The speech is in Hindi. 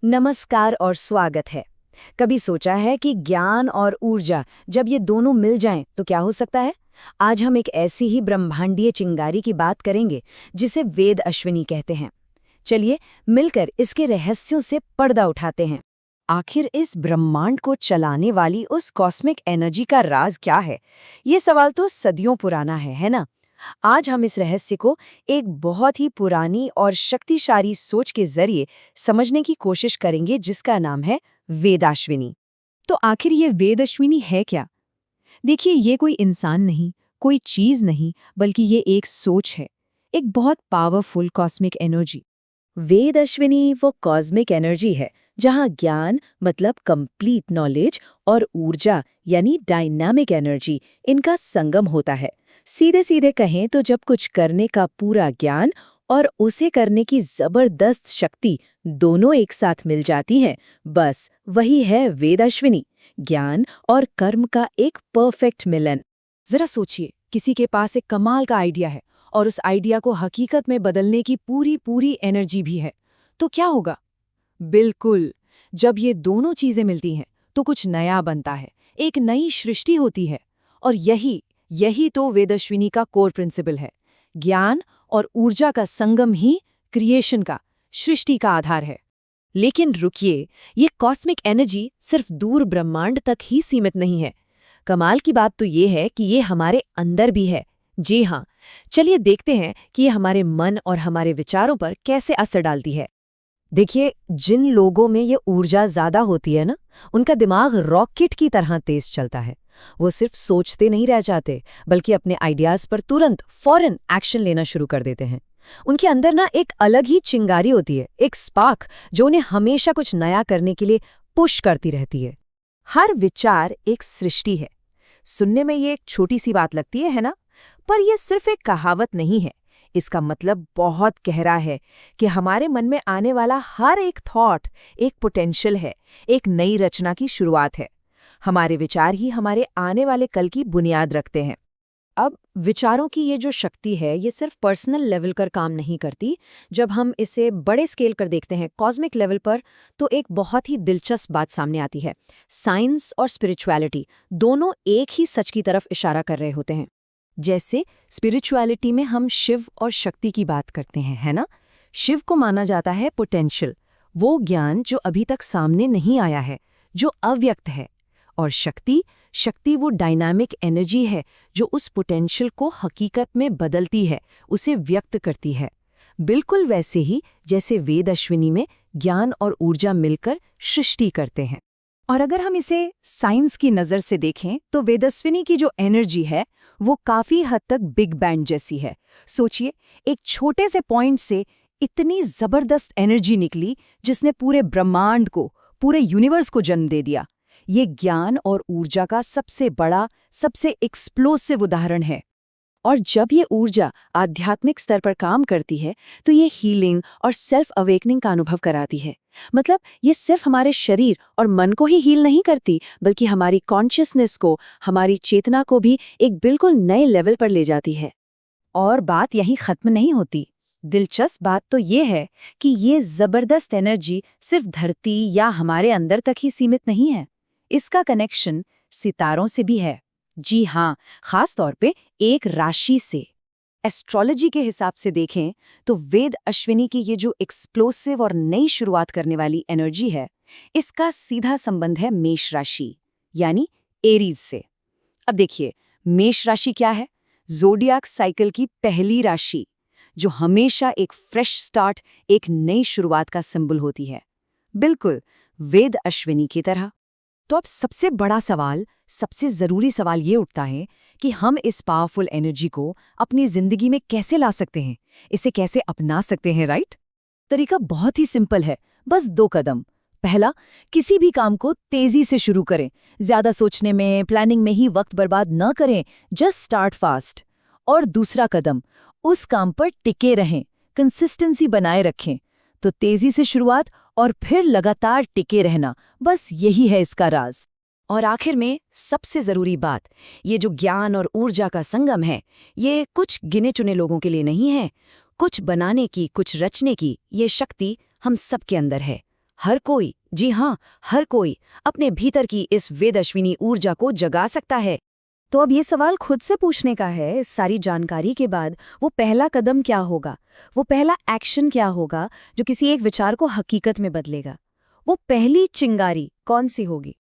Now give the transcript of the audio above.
नमस्कार और स्वागत है। कभी सोचा है कि ज्ञान और ऊर्जा जब ये दोनों मिल जाएं तो क्या हो सकता है? आज हम एक ऐसी ही ब्रह्मांडीय चिंगारी की बात करेंगे जिसे वेद अश्विनी कहते हैं। चलिए मिलकर इसके रहस्यों से पर्दा उठाते हैं। आखिर इस ब्रह्मांड को चलाने वाली उस कॉस्मिक एनर्जी का राज क्या है? ये सवाल तो सदियों पुराना है ना? आज हम इस रहस्य को एक बहुत ही पुरानी और शक्तिशाली सोच के जरिए समझने की कोशिश करेंगे, जिसका नाम है वेदाश्विनी। तो आखिर ये वेद अश्विनी है क्या? देखिए, ये कोई इंसान नहीं, कोई चीज नहीं, बल्कि ये एक सोच है, एक बहुत पावरफुल कॉस्मिक एनर्जी। वेद अश्विनी वो कॉस्मिक एनर्जी है जहां ज्ञान मतलब कंप्लीट नॉलेज और ऊर्जा यानी डायनामिक एनर्जी इनका संगम होता है। सीधे सीधे कहें तो जब कुछ करने का पूरा ज्ञान और उसे करने की जबरदस्त शक्ति दोनों एक साथ मिल जाती हैं, बस वही है वेद अश्विनी, ज्ञान और कर्म का एक परफेक्ट मिलन। जरा सोचिए, किसी के पास एक कमाल का आइडिया है और उस आइडिया को हकीकत में बदलने की पूरी पूरी एनर्जी भी है, तो क्या होगा? बिल्कुल, जब ये दोनों चीजें मिलती हैं तो कुछ नया बनता है, एक नई सृष्टि होती है। और यही तो वेदअश्विनी का कोर प्रिंसिपल है। ज्ञान और ऊर्जा का संगम ही क्रिएशन का, सृष्टि का आधार है। लेकिन रुकिए, ये कॉस्मिक एनर्जी सिर्फ दूर ब्रह्मांड तक ही सीमित नहीं है। कमाल की बात तो ये है कि ये हमारे अंदर भी है। जी हाँ, चलिए देखते हैं कि ये हमारे मन और हमारे विचारों पर कैसे असर डालती है। देखिए, जिन लोगों में ये ऊर्जा ज्यादा होती है ना, उनका दिमाग रॉकेट की तरह तेज चलता है। वो सिर्फ सोचते नहीं रह जाते, बल्कि अपने आइडियाज पर तुरंत फौरन एक्शन लेना शुरू कर देते हैं। उनके अंदर ना एक अलग ही चिंगारी होती है, एक स्पार्क जो उन्हें हमेशा कुछ नया करने के लिए पुश करती रहती है। हर विचार एक सृष्टि है। सुनने में ये एक छोटी सी बात लगती है ना? पर यह सिर्फ एक कहावत नहीं है। इसका मतलब बहुत गहरा है कि हमारे मन में आने वाला हर एक थॉट एक पोटेंशियल है, एक नई रचना की शुरुआत है। हमारे विचार ही हमारे आने वाले कल की बुनियाद रखते हैं। अब विचारों की ये जो शक्ति है, ये सिर्फ पर्सनल लेवल पर काम नहीं करती। जब हम इसे बड़े स्केल कर देखते हैं, कॉस्मिक लेवल पर, तो एक बहुत ही दिलचस्प बात सामने आती है। साइंस और स्पिरिचुअलिटी दोनों एक ही सच की तरफ इशारा कर रहे होते हैं। जैसे स्पिरिचुअलिटी में हम शिव और शक्ति की बात करते हैं, है ना? शिव को माना जाता है पोटेंशियल, वो ज्ञान जो अभी तक सामने नहीं आया है, जो अव्यक्त है। और शक्ति वो डायनामिक एनर्जी है जो उस पोटेंशियल को हकीकत में बदलती है, उसे व्यक्त करती है। बिल्कुल वैसे ही जैसे वेद अश्विनी में ज्ञान और ऊर्जा मिलकर सृष्टि करते हैं। और अगर हम इसे साइंस की नज़र से देखें तो वेदस्विनी की जो एनर्जी है वो काफ़ी हद तक बिग बैंग जैसी है। सोचिए, एक छोटे से पॉइंट से इतनी ज़बरदस्त एनर्जी निकली जिसने पूरे ब्रह्मांड को, पूरे यूनिवर्स को जन्म दे दिया। ये ज्ञान और ऊर्जा का सबसे बड़ा, सबसे एक्सप्लोसिव उदाहरण है। और जब ये ऊर्जा आध्यात्मिक स्तर पर काम करती है तो ये हीलिंग और सेल्फ अवेकनिंग का अनुभव कराती है। मतलब ये सिर्फ हमारे शरीर और मन को ही हील नहीं करती, बल्कि हमारी कॉन्शियसनेस को, हमारी चेतना को भी एक बिल्कुल नए लेवल पर ले जाती है। और बात यहीं खत्म नहीं होती। दिलचस्प बात तो ये है कि ये जबरदस्त एनर्जी सिर्फ धरती या हमारे अंदर तक ही सीमित नहीं है। इसका कनेक्शन सितारों से भी है। जी हाँ, खास तौर पे एक राशि से। एस्ट्रोलॉजी के हिसाब से देखें तो वेद अश्विनी की ये जो एक्सप्लोसिव और नई शुरुआत करने वाली एनर्जी है, इसका सीधा संबंध है मेष राशि यानी एरीज से। अब देखिए, मेष राशि क्या है? ज़ोडियाक साइकिल की पहली राशि जो हमेशा एक फ्रेश स्टार्ट, एक नई शुरुआत का सिंबल होती है, बिल्कुल वेद अश्विनी की तरह। तो अब सबसे बड़ा सवाल, सबसे जरूरी सवाल ये उठता है कि हम इस पावरफुल एनर्जी को अपनी जिंदगी में कैसे ला सकते हैं, इसे कैसे अपना सकते हैं, राइट? तरीका बहुत ही सिंपल है, बस 2 कदम। पहला, किसी भी काम को तेजी से शुरू करें, ज्यादा सोचने में, प्लानिंग में ही वक्त बर्बाद न करें, जस्ट स्टार्ट फास्ट। और दूसरा कदम, उस काम पर टिके रहें, कंसिस्टेंसी बनाए रखें। तो तेजी से शुरुआत और फिर लगातार टिके रहना, बस यही है इसका राज। और आखिर में सबसे जरूरी बात, ये जो ज्ञान और ऊर्जा का संगम है, ये कुछ गिने चुने लोगों के लिए नहीं है। कुछ बनाने की, कुछ रचने की ये शक्ति हम सबके अंदर है। हर कोई, जी हाँ, हर कोई अपने भीतर की इस वेदश्विनी ऊर्जा को जगा सकता है। तो अब ये सवाल खुद से पूछने का है, इस सारी जानकारी के बाद वो पहला कदम क्या होगा, वो पहला एक्शन क्या होगा जो किसी एक विचार को हकीकत में बदलेगा। वो पहली चिंगारी कौन सी होगी?